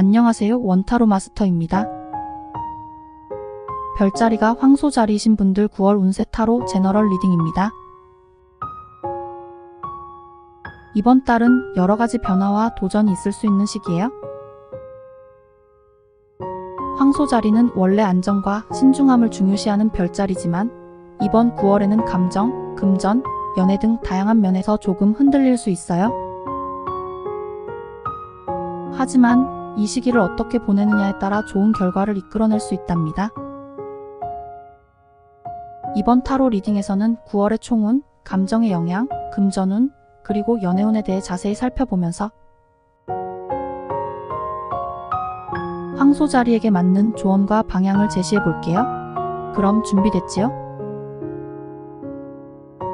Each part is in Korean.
안녕하세요. 원타로 마스터입니다. 별자리가 황소자리이신 분들 9월 운세 타로 제너럴 리딩입니다. 이번 달은 여러가지 변화와 도전이 있을 수 있는 시기예요. 황소자리는 원래 안정과 신중함을 중요시하는 별자리지만 이번 9월에는 감정, 금전, 연애 등 다양한 면에서 조금 흔들릴 수 있어요. 하지만 이 시기를 어떻게 보내느냐에 따라 좋은 결과를 이끌어낼 수 있답니다. 이번 타로 리딩에서는 9월의 총운, 감정의 영향, 금전운, 그리고 연애운에 대해 자세히 살펴보면서 황소자리에게 맞는 조언과 방향을 제시해 볼게요. 그럼 준비됐지요?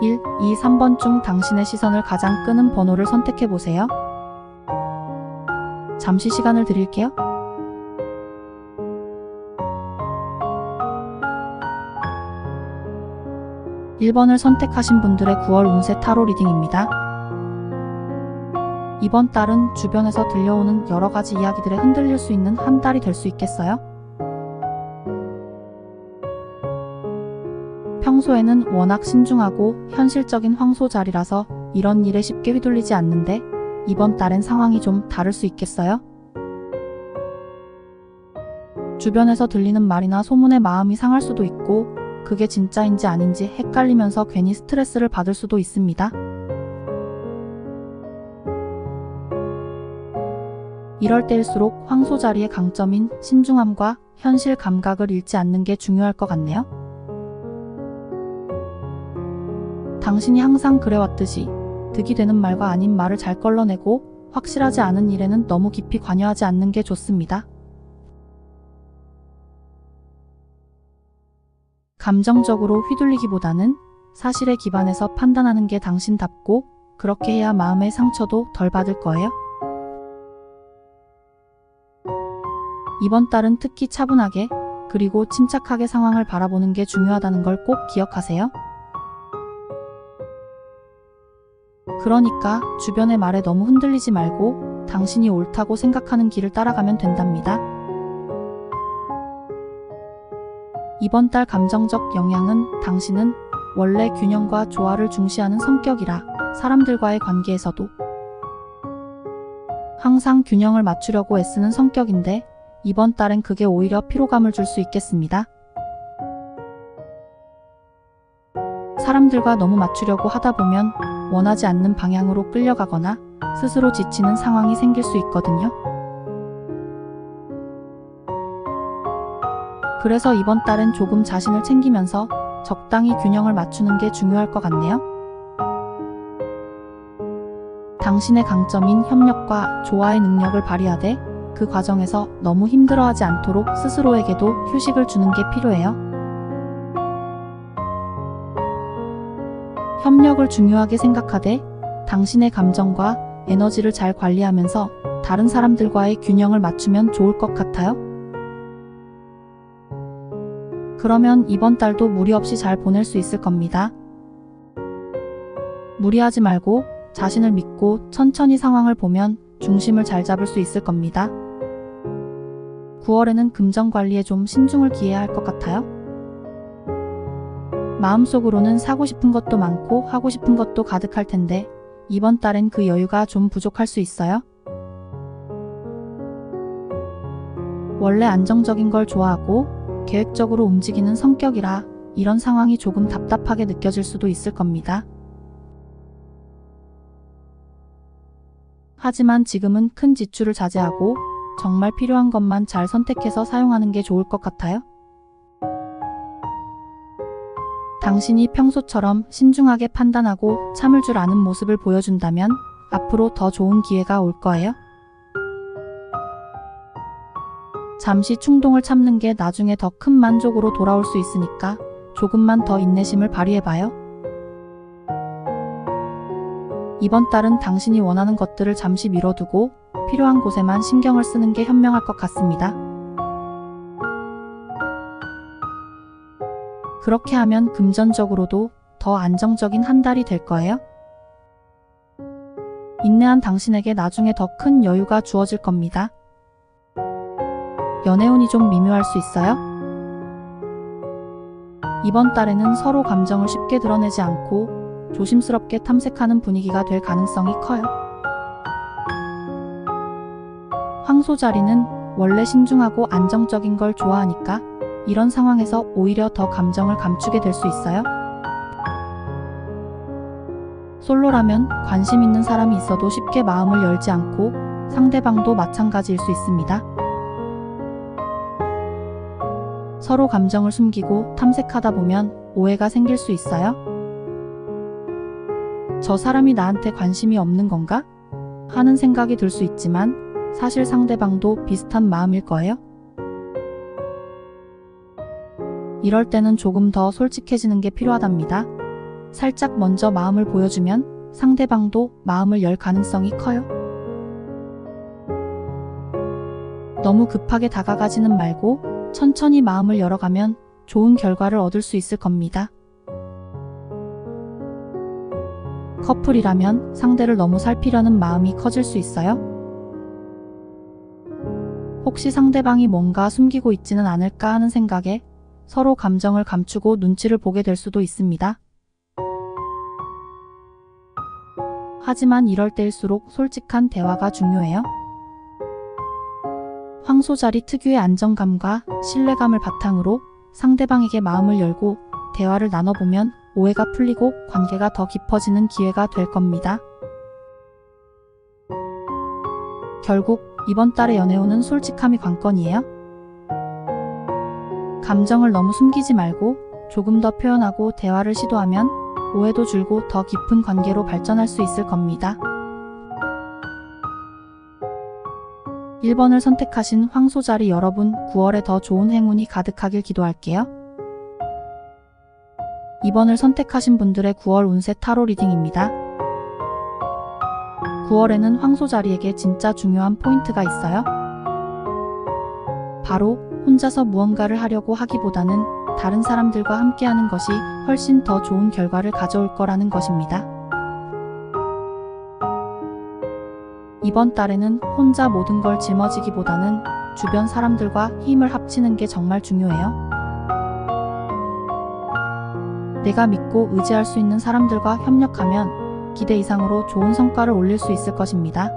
1, 2, 3번 중 당신의 시선을 가장 끄는 번호를 선택해 보세요. 잠시 시간을 드릴게요. (1번을) 선택하신 분들의 9월 운세 타로 리딩입니다. 이번 달은 주변에서 들려오는 여러가지 이야기들에 흔들릴 수 있는 한 달이 될 수 있겠어요? 평소에는 워낙 신중하고 현실적인 황소자리라서 이런 일에 쉽게 휘둘리지 않는데 이번 달엔 상황이 좀 다를 수 있겠어요? 주변에서 들리는 말이나 소문에 마음이 상할 수도 있고 그게 진짜인지 아닌지 헷갈리면서 괜히 스트레스를 받을 수도 있습니다. 이럴 때일수록 황소자리의 강점인 신중함과 현실 감각을 잃지 않는 게 중요할 것 같네요. 당신이 항상 그래왔듯이 득이 되는 말과 아닌 말을 잘 걸러내고 확실하지 않은 일에는 너무 깊이 관여하지 않는 게 좋습니다. 감정적으로 휘둘리기보다는 사실에 기반해서 판단하는 게 당신답고 그렇게 해야 마음의 상처도 덜 받을 거예요. 이번 달은 특히 차분하게 그리고 침착하게 상황을 바라보는 게 중요하다는 걸 꼭 기억하세요. 그러니까 주변의 말에 너무 흔들리지 말고 당신이 옳다고 생각하는 길을 따라가면 된답니다. 이번 달 감정적 영향은 당신은 원래 균형과 조화를 중시하는 성격이라 사람들과의 관계에서도 항상 균형을 맞추려고 애쓰는 성격인데 이번 달엔 그게 오히려 피로감을 줄 수 있겠습니다. 사람들과 너무 맞추려고 하다 보면 원하지 않는 방향으로 끌려가거나 스스로 지치는 상황이 생길 수 있거든요. 그래서 이번 달엔 조금 자신을 챙기면서 적당히 균형을 맞추는 게 중요할 것 같네요. 당신의 강점인 협력과 조화의 능력을 발휘하되 그 과정에서 너무 힘들어하지 않도록 스스로에게도 휴식을 주는 게 필요해요. 협력을 중요하게 생각하되 당신의 감정과 에너지를 잘 관리하면서 다른 사람들과의 균형을 맞추면 좋을 것 같아요. 그러면 이번 달도 무리 없이 잘 보낼 수 있을 겁니다. 무리하지 말고 자신을 믿고 천천히 상황을 보면 중심을 잘 잡을 수 있을 겁니다. 9월에는 금전 관리에 좀 신중을 기해야 할 것 같아요. 마음속으로는 사고 싶은 것도 많고 하고 싶은 것도 가득할 텐데 이번 달엔 그 여유가 좀 부족할 수 있어요. 원래 안정적인 걸 좋아하고 계획적으로 움직이는 성격이라 이런 상황이 조금 답답하게 느껴질 수도 있을 겁니다. 하지만 지금은 큰 지출을 자제하고 정말 필요한 것만 잘 선택해서 사용하는 게 좋을 것 같아요. 당신이 평소처럼 신중하게 판단하고 참을 줄 아는 모습을 보여준다면 앞으로 더 좋은 기회가 올 거예요. 잠시 충동을 참는 게 나중에 더 큰 만족으로 돌아올 수 있으니까 조금만 더 인내심을 발휘해봐요. 이번 달은 당신이 원하는 것들을 잠시 미뤄두고 필요한 곳에만 신경을 쓰는 게 현명할 것 같습니다. 그렇게 하면 금전적으로도 더 안정적인 한 달이 될 거예요. 인내한 당신에게 나중에 더 큰 여유가 주어질 겁니다. 연애운이 좀 미묘할 수 있어요? 이번 달에는 서로 감정을 쉽게 드러내지 않고 조심스럽게 탐색하는 분위기가 될 가능성이 커요. 황소 자리는 원래 신중하고 안정적인 걸 좋아하니까 이런 상황에서 오히려 더 감정을 감추게 될 수 있어요. 솔로라면 관심 있는 사람이 있어도 쉽게 마음을 열지 않고 상대방도 마찬가지일 수 있습니다. 서로 감정을 숨기고 탐색하다 보면 오해가 생길 수 있어요. 저 사람이 나한테 관심이 없는 건가? 하는 생각이 들 수 있지만 사실 상대방도 비슷한 마음일 거예요. 이럴 때는 조금 더 솔직해지는 게 필요하답니다. 살짝 먼저 마음을 보여주면 상대방도 마음을 열 가능성이 커요. 너무 급하게 다가가지는 말고 천천히 마음을 열어가면 좋은 결과를 얻을 수 있을 겁니다. 커플이라면 상대를 너무 살피려는 마음이 커질 수 있어요. 혹시 상대방이 뭔가 숨기고 있지는 않을까 하는 생각에 서로 감정을 감추고 눈치를 보게 될 수도 있습니다. 하지만 이럴 때일수록 솔직한 대화가 중요해요. 황소 자리 특유의 안정감과 신뢰감을 바탕으로 상대방에게 마음을 열고 대화를 나눠보면 오해가 풀리고 관계가 더 깊어지는 기회가 될 겁니다. 결국 이번 달의 연애운은 솔직함이 관건이에요. 감정을 너무 숨기지 말고 조금 더 표현하고 대화를 시도하면 오해도 줄고 더 깊은 관계로 발전할 수 있을 겁니다. 1번을 선택하신 황소자리 여러분, 9월에 더 좋은 행운이 가득하길 기도할게요. 2번을 선택하신 분들의 9월 운세 타로 리딩입니다. 9월에는 황소자리에게 진짜 중요한 포인트가 있어요. 바로 혼자서 무언가를 하려고 하기보다는 다른 사람들과 함께하는 것이 훨씬 더 좋은 결과를 가져올 거라는 것입니다. 이번 달에는 혼자 모든 걸 짊어지기보다는 주변 사람들과 힘을 합치는 게 정말 중요해요. 내가 믿고 의지할 수 있는 사람들과 협력하면 기대 이상으로 좋은 성과를 올릴 수 있을 것입니다.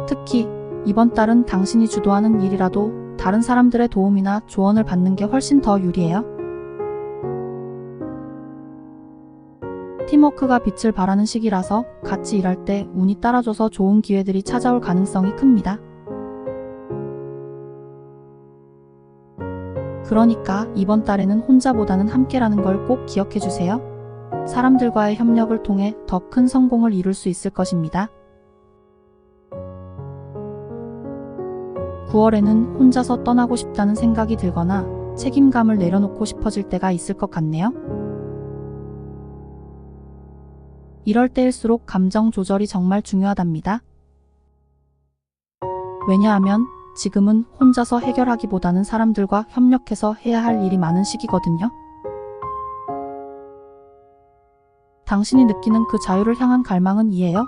특히 이번 달은 당신이 주도하는 일이라도 다른 사람들의 도움이나 조언을 받는 게 훨씬 더 유리해요. 팀워크가 빛을 발하는 시기라서 같이 일할 때 운이 따라줘서 좋은 기회들이 찾아올 가능성이 큽니다. 그러니까 이번 달에는 혼자보다는 함께라는 걸 꼭 기억해 주세요. 사람들과의 협력을 통해 더 큰 성공을 이룰 수 있을 것입니다. 9월에는 혼자서 떠나고 싶다는 생각이 들거나 책임감을 내려놓고 싶어질 때가 있을 것 같네요. 이럴 때일수록 감정 조절이 정말 중요하답니다. 왜냐하면 지금은 혼자서 해결하기보다는 사람들과 협력해서 해야 할 일이 많은 시기거든요. 당신이 느끼는 그 자유를 향한 갈망은 이해요.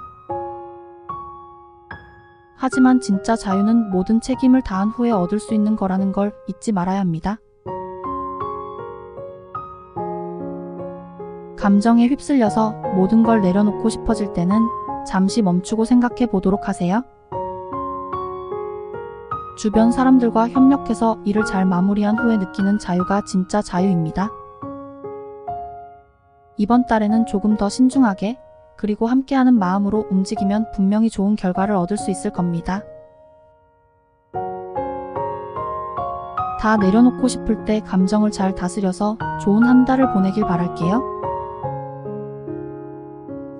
하지만 진짜 자유는 모든 책임을 다한 후에 얻을 수 있는 거라는 걸 잊지 말아야 합니다. 감정에 휩쓸려서 모든 걸 내려놓고 싶어질 때는 잠시 멈추고 생각해 보도록 하세요. 주변 사람들과 협력해서 일을 잘 마무리한 후에 느끼는 자유가 진짜 자유입니다. 이번 달에는 조금 더 신중하게 그리고 함께하는 마음으로 움직이면 분명히 좋은 결과를 얻을 수 있을 겁니다. 다 내려놓고 싶을 때 감정을 잘 다스려서 좋은 한 달을 보내길 바랄게요.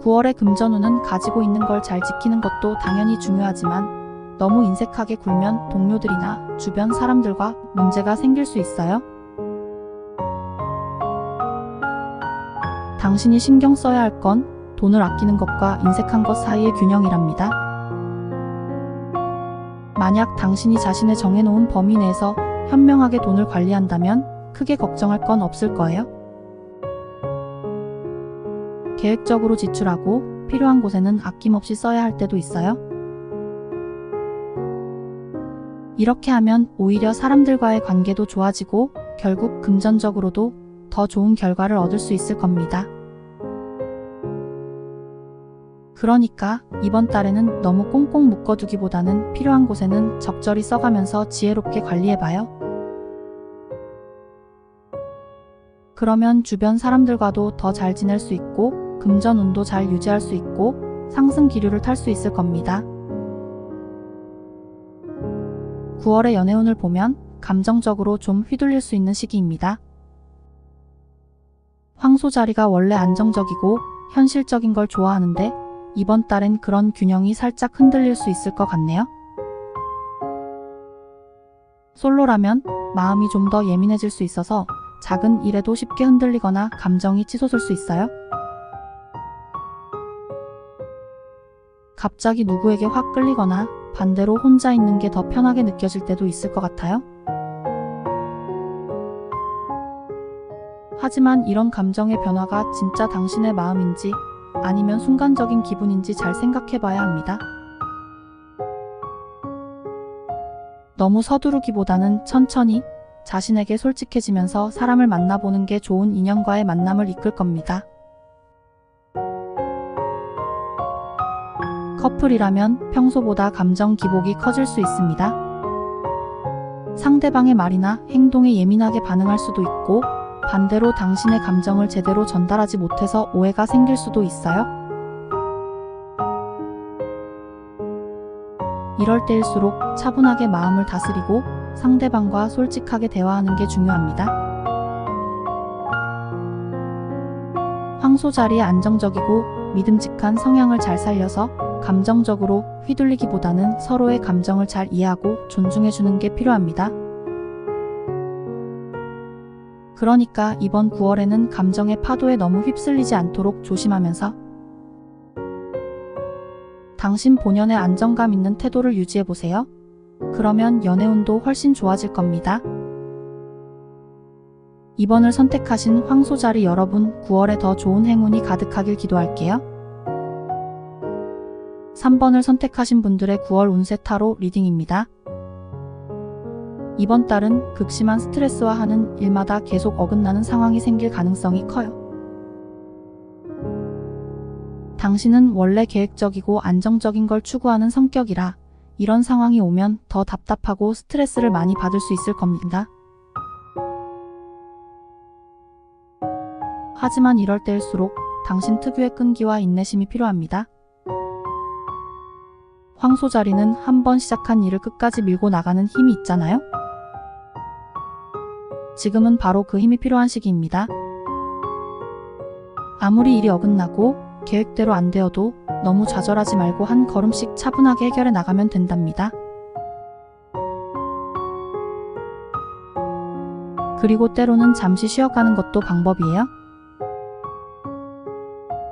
9월의 금전운은 가지고 있는 걸 잘 지키는 것도 당연히 중요하지만 너무 인색하게 굴면 동료들이나 주변 사람들과 문제가 생길 수 있어요. 당신이 신경 써야 할 건 돈을 아끼는 것과 인색한 것 사이의 균형이랍니다. 만약 당신이 자신의 정해놓은 범위 내에서 현명하게 돈을 관리한다면 크게 걱정할 건 없을 거예요. 계획적으로 지출하고 필요한 곳에는 아낌없이 써야 할 때도 있어요. 이렇게 하면 오히려 사람들과의 관계도 좋아지고 결국 금전적으로도 더 좋은 결과를 얻을 수 있을 겁니다. 그러니까 이번 달에는 너무 꽁꽁 묶어두기보다는 필요한 곳에는 적절히 써가면서 지혜롭게 관리해봐요. 그러면 주변 사람들과도 더 잘 지낼 수 있고 금전 운도 잘 유지할 수 있고 상승 기류를 탈 수 있을 겁니다. 9월의 연애운을 보면 감정적으로 좀 휘둘릴 수 있는 시기입니다. 황소 자리가 원래 안정적이고 현실적인 걸 좋아하는데 이번 달엔 그런 균형이 살짝 흔들릴 수 있을 것 같네요. 솔로라면 마음이 좀 더 예민해질 수 있어서 작은 일에도 쉽게 흔들리거나 감정이 치솟을 수 있어요. 갑자기 누구에게 확 끌리거나 반대로 혼자 있는 게 더 편하게 느껴질 때도 있을 것 같아요. 하지만 이런 감정의 변화가 진짜 당신의 마음인지 아니면 순간적인 기분인지 잘 생각해봐야 합니다. 너무 서두르기보다는 천천히 자신에게 솔직해지면서 사람을 만나보는 게 좋은 인연과의 만남을 이끌 겁니다. 커플이라면 평소보다 감정 기복이 커질 수 있습니다. 상대방의 말이나 행동에 예민하게 반응할 수도 있고 반대로 당신의 감정을 제대로 전달하지 못해서 오해가 생길 수도 있어요. 이럴 때일수록 차분하게 마음을 다스리고 상대방과 솔직하게 대화하는 게 중요합니다. 황소 자리의 안정적이고 믿음직한 성향을 잘 살려서 감정적으로 휘둘리기보다는 서로의 감정을 잘 이해하고 존중해주는 게 필요합니다. 그러니까 이번 9월에는 감정의 파도에 너무 휩쓸리지 않도록 조심하면서 당신 본연의 안정감 있는 태도를 유지해보세요. 그러면 연애운도 훨씬 좋아질 겁니다. 이번을 선택하신 황소자리 여러분 9월에 더 좋은 행운이 가득하길 기도할게요. 3번을 선택하신 분들의 9월 운세 타로 리딩입니다. 이번 달은 극심한 스트레스와 하는 일마다 계속 어긋나는 상황이 생길 가능성이 커요. 당신은 원래 계획적이고 안정적인 걸 추구하는 성격이라 이런 상황이 오면 더 답답하고 스트레스를 많이 받을 수 있을 겁니다. 하지만 이럴 때일수록 당신 특유의 끈기와 인내심이 필요합니다. 황소자리는 한번 시작한 일을 끝까지 밀고 나가는 힘이 있잖아요. 지금은 바로 그 힘이 필요한 시기입니다. 아무리 일이 어긋나고 계획대로 안 되어도 너무 좌절하지 말고 한 걸음씩 차분하게 해결해 나가면 된답니다. 그리고 때로는 잠시 쉬어가는 것도 방법이에요.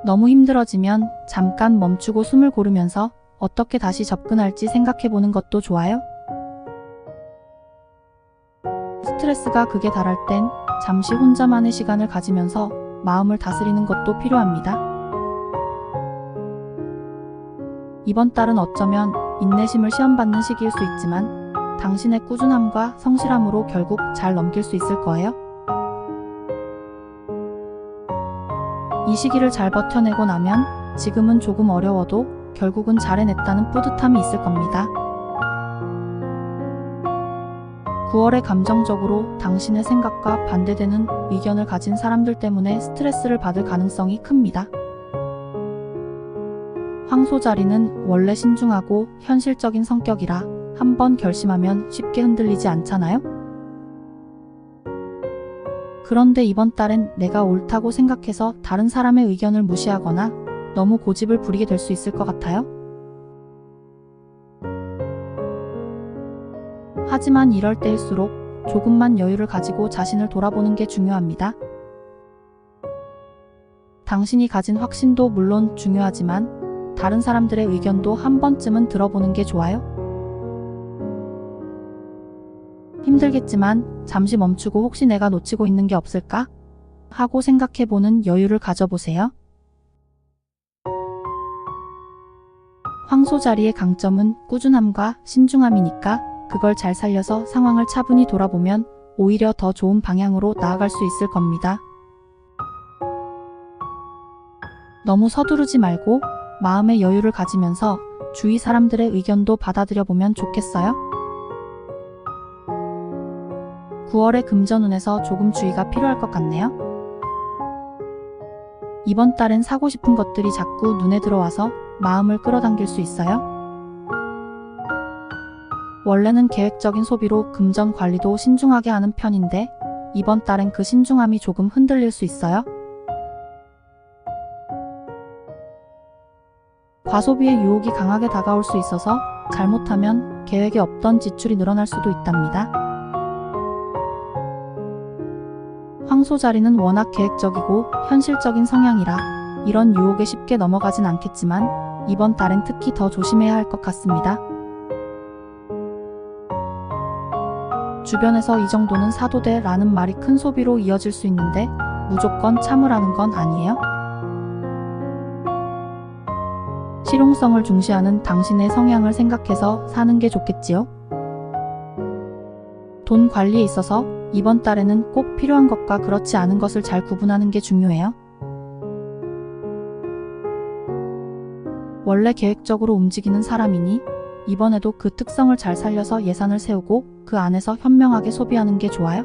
너무 힘들어지면 잠깐 멈추고 숨을 고르면서 어떻게 다시 접근할지 생각해보는 것도 좋아요. 스트레스가 극에 달할 땐 잠시 혼자만의 시간을 가지면서 마음을 다스리는 것도 필요합니다. 이번 달은 어쩌면 인내심을 시험받는 시기일 수 있지만 당신의 꾸준함과 성실함으로 결국 잘 넘길 수 있을 거예요. 이 시기를 잘 버텨내고 나면 지금은 조금 어려워도 결국은 잘 해냈다는 뿌듯함이 있을 겁니다. 9월에 감정적으로 당신의 생각과 반대되는 의견을 가진 사람들 때문에 스트레스를 받을 가능성이 큽니다. 황소자리는 원래 신중하고 현실적인 성격이라 한번 결심하면 쉽게 흔들리지 않잖아요? 그런데 이번 달엔 내가 옳다고 생각해서 다른 사람의 의견을 무시하거나 너무 고집을 부리게 될 수 있을 것 같아요. 하지만 이럴 때일수록 조금만 여유를 가지고 자신을 돌아보는 게 중요합니다. 당신이 가진 확신도 물론 중요하지만 다른 사람들의 의견도 한 번쯤은 들어보는 게 좋아요. 힘들겠지만 잠시 멈추고 혹시 내가 놓치고 있는 게 없을까? 하고 생각해보는 여유를 가져보세요. 황소자리의 강점은 꾸준함과 신중함이니까 그걸 잘 살려서 상황을 차분히 돌아보면 오히려 더 좋은 방향으로 나아갈 수 있을 겁니다. 너무 서두르지 말고 마음의 여유를 가지면서 주위 사람들의 의견도 받아들여 보면 좋겠어요? 9월의 금전운에서 조금 주의가 필요할 것 같네요. 이번 달엔 사고 싶은 것들이 자꾸 눈에 들어와서 마음을 끌어당길 수 있어요. 원래는 계획적인 소비로 금전 관리도 신중하게 하는 편인데 이번 달엔 그 신중함이 조금 흔들릴 수 있어요. 과소비의 유혹이 강하게 다가올 수 있어서 잘못하면 계획에 없던 지출이 늘어날 수도 있답니다. 황소자리는 워낙 계획적이고 현실적인 성향이라 이런 유혹에 쉽게 넘어가진 않겠지만 이번 달엔 특히 더 조심해야 할 것 같습니다. 주변에서 이 정도는 사도 돼 라는 말이 큰 소비로 이어질 수 있는데 무조건 참으라는 건 아니에요. 실용성을 중시하는 당신의 성향을 생각해서 사는 게 좋겠지요. 돈 관리에 있어서 이번 달에는 꼭 필요한 것과 그렇지 않은 것을 잘 구분하는 게 중요해요. 원래 계획적으로 움직이는 사람이니 이번에도 그 특성을 잘 살려서 예산을 세우고 그 안에서 현명하게 소비하는 게 좋아요.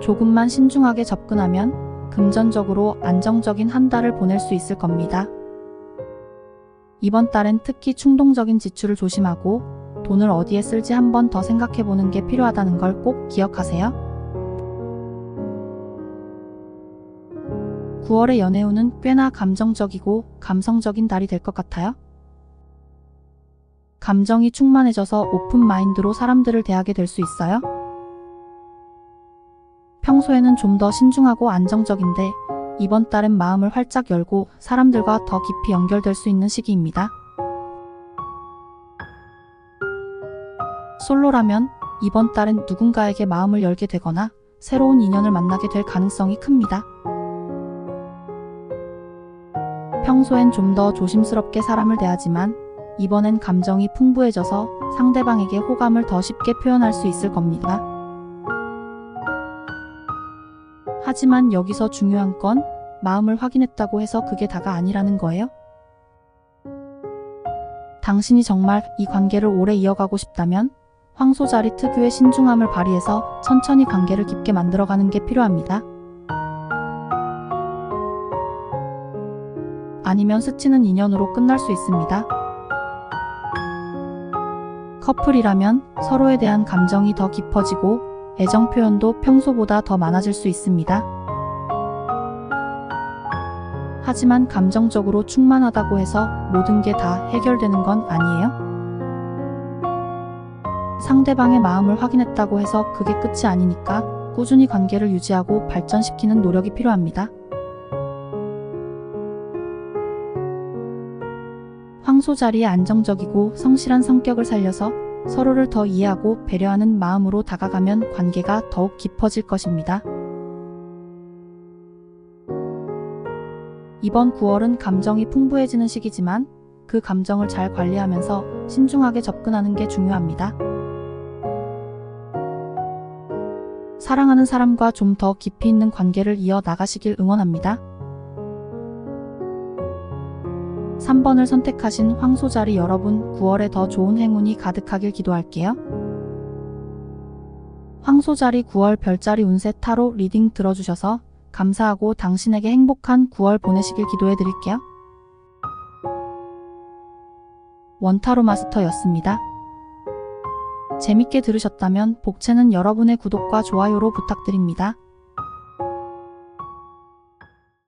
조금만 신중하게 접근하면 금전적으로 안정적인 한 달을 보낼 수 있을 겁니다. 이번 달엔 특히 충동적인 지출을 조심하고 돈을 어디에 쓸지 한 번 더 생각해보는 게 필요하다는 걸 꼭 기억하세요. 9월의 연애운은 꽤나 감정적이고 감성적인 달이 될 것 같아요. 감정이 충만해져서 오픈 마인드로 사람들을 대하게 될 수 있어요. 평소에는 좀 더 신중하고 안정적인데 이번 달엔 마음을 활짝 열고 사람들과 더 깊이 연결될 수 있는 시기입니다. 솔로라면 이번 달엔 누군가에게 마음을 열게 되거나 새로운 인연을 만나게 될 가능성이 큽니다. 평소엔 좀 더 조심스럽게 사람을 대하지만 이번엔 감정이 풍부해져서 상대방에게 호감을 더 쉽게 표현할 수 있을 겁니다. 하지만 여기서 중요한 건 마음을 확인했다고 해서 그게 다가 아니라는 거예요. 당신이 정말 이 관계를 오래 이어가고 싶다면 황소자리 특유의 신중함을 발휘해서 천천히 관계를 깊게 만들어가는 게 필요합니다. 아니면 스치는 인연으로 끝날 수 있습니다. 커플이라면 서로에 대한 감정이 더 깊어지고 애정 표현도 평소보다 더 많아질 수 있습니다. 하지만 감정적으로 충만하다고 해서 모든 게 다 해결되는 건 아니에요. 상대방의 마음을 확인했다고 해서 그게 끝이 아니니까 꾸준히 관계를 유지하고 발전시키는 노력이 필요합니다. 황소자리의 안정적이고 성실한 성격을 살려서 서로를 더 이해하고 배려하는 마음으로 다가가면 관계가 더욱 깊어질 것입니다. 이번 9월은 감정이 풍부해지는 시기지만 그 감정을 잘 관리하면서 신중하게 접근하는 게 중요합니다. 사랑하는 사람과 좀 더 깊이 있는 관계를 이어 나가시길 응원합니다. 3번을 선택하신 황소자리 여러분, 9월에 더 좋은 행운이 가득하길 기도할게요. 황소자리 9월 별자리 운세 타로 리딩 들어주셔서 감사하고 당신에게 행복한 9월 보내시길 기도해 드릴게요. 원타로 마스터였습니다. 재밌게 들으셨다면 복채는 여러분의 구독과 좋아요로 부탁드립니다.